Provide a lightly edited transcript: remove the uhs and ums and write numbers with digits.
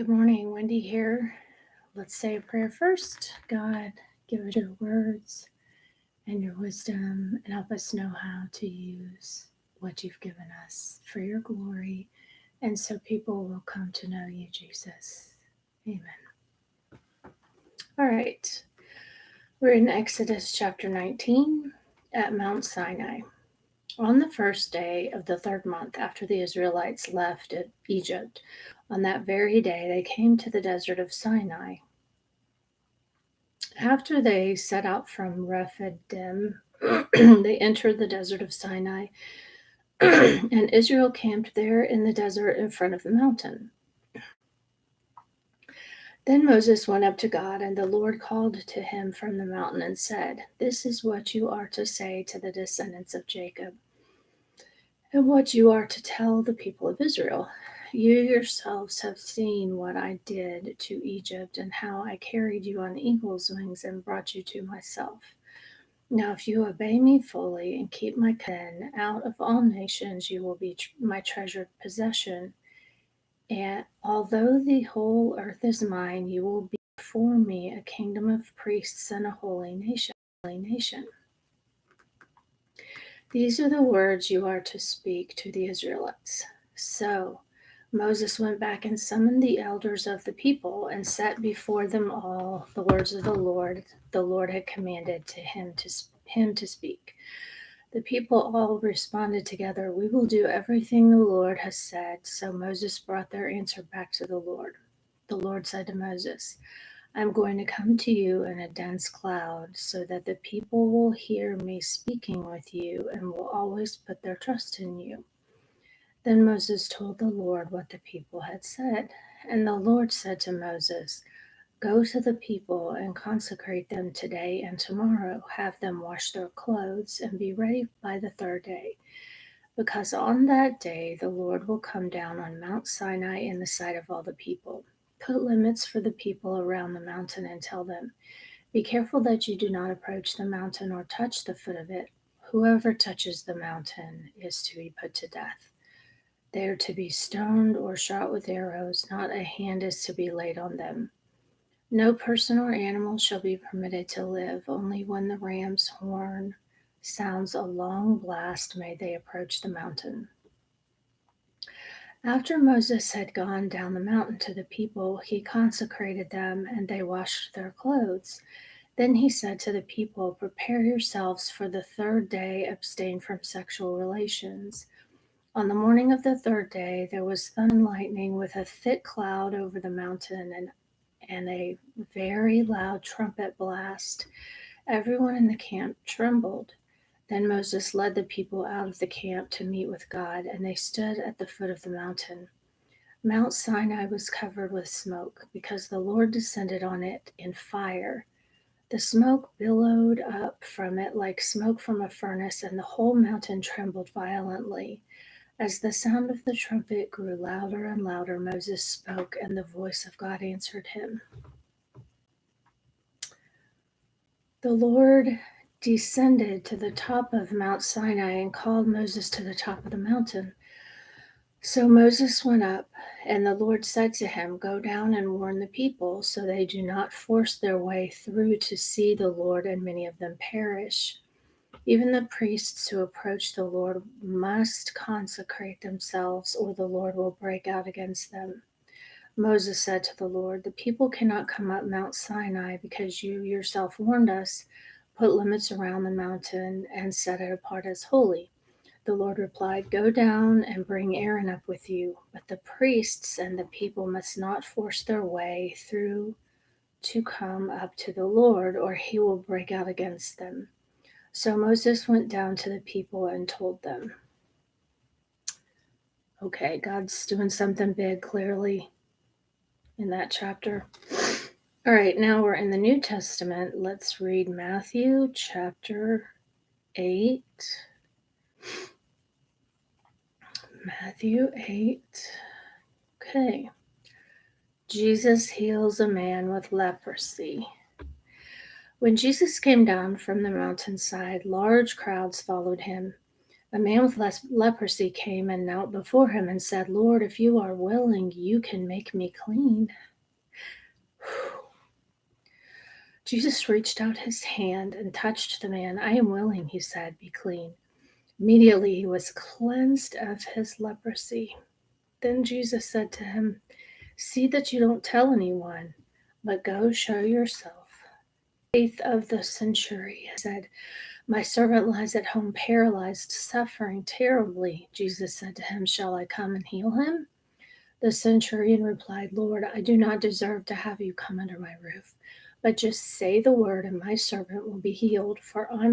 Good morning, Wendy here. Let's say a prayer first. God, give us your words and your wisdom and help us know how to use what you've given us for your glory and so people will come to know you, Jesus. Amen. All right. We're in Exodus chapter 19 at Mount Sinai. On the first day of the third month after the Israelites left Egypt, on that very day they came to the desert of Sinai. After they set out from Rephidim, they entered the desert of Sinai, and Israel camped there in the desert in front of the mountain. Then Moses went up to God, and the Lord called to him from the mountain and said, "This is what you are to say to the descendants of Jacob, and what you are to tell the people of Israel. You yourselves have seen what I did to Egypt, and how I carried you on eagle's wings and brought you to myself. Now, if you obey me fully and keep my command, out of all nations you will be my treasured possession. And although the whole earth is mine, you will be before me a kingdom of priests and a holy nation. These are the words you are to speak to the Israelites." So Moses went back and summoned the elders of the people and set before them all the words of the Lord had commanded to him to speak. The people all responded together, "We will do everything the Lord has said." So Moses brought their answer back to the Lord. The Lord said to Moses, "I'm going to come to you in a dense cloud so that the people will hear me speaking with you and will always put their trust in you." Then Moses told the Lord what the people had said. And the Lord said to Moses, "Go to the people and consecrate them today and tomorrow. Have them wash their clothes and be ready by the third day. Because on that day the Lord will come down on Mount Sinai in the sight of all the people. Put limits for the people around the mountain and tell them, 'Be careful that you do not approach the mountain or touch the foot of it. Whoever touches the mountain is to be put to death. They are to be stoned or shot with arrows. Not a hand is to be laid on them. No person or animal shall be permitted to live. Only when the ram's horn sounds a long blast may they approach the mountain." After Moses had gone down the mountain to the people, he consecrated them, and they washed their clothes. Then he said to the people, "Prepare yourselves for the third day, abstain from sexual relations." On the morning of the third day, there was thunder and lightning with a thick cloud over the mountain and a very loud trumpet blast. Everyone in the camp trembled. Then Moses led the people out of the camp to meet with God, and they stood at the foot of the mountain. Mount Sinai was covered with smoke, because the Lord descended on it in fire. The smoke billowed up from it like smoke from a furnace, and the whole mountain trembled violently. As the sound of the trumpet grew louder and louder, Moses spoke, and the voice of God answered him. The Lord descended to the top of Mount Sinai and called Moses to the top of the mountain. So Moses went up, and the Lord said to him, "Go down and warn the people, so they do not force their way through to see the Lord, and many of them perish. Even the priests who approach the Lord must consecrate themselves, or the Lord will break out against them." Moses said to the Lord, "The people cannot come up Mount Sinai because you yourself warned us. Put limits around the mountain and set it apart as holy." The Lord replied, "Go down and bring Aaron up with you, but the priests and the people must not force their way through to come up to the Lord, or he will break out against them." So Moses went down to the people and told them. Okay, God's doing something big clearly in that chapter. All right, now we're in the New Testament. Let's read Matthew chapter 8. Matthew 8. Okay. Jesus heals a man with leprosy. When Jesus came down from the mountainside, large crowds followed him. A man with leprosy came and knelt before him and said, Lord, if you are willing, you can make me clean. Jesus reached out his hand and touched the man. I am willing, he said, be clean. Immediately he was cleansed of his leprosy. Then Jesus said to him, see that you don't tell anyone, but go show yourself. Faith of the centurion said, my servant lies at home paralyzed, suffering terribly. Jesus said to him, shall I come and heal him? The centurion replied, Lord, I do not deserve to have you come under my roof, but just say the word and my servant will be healed, for I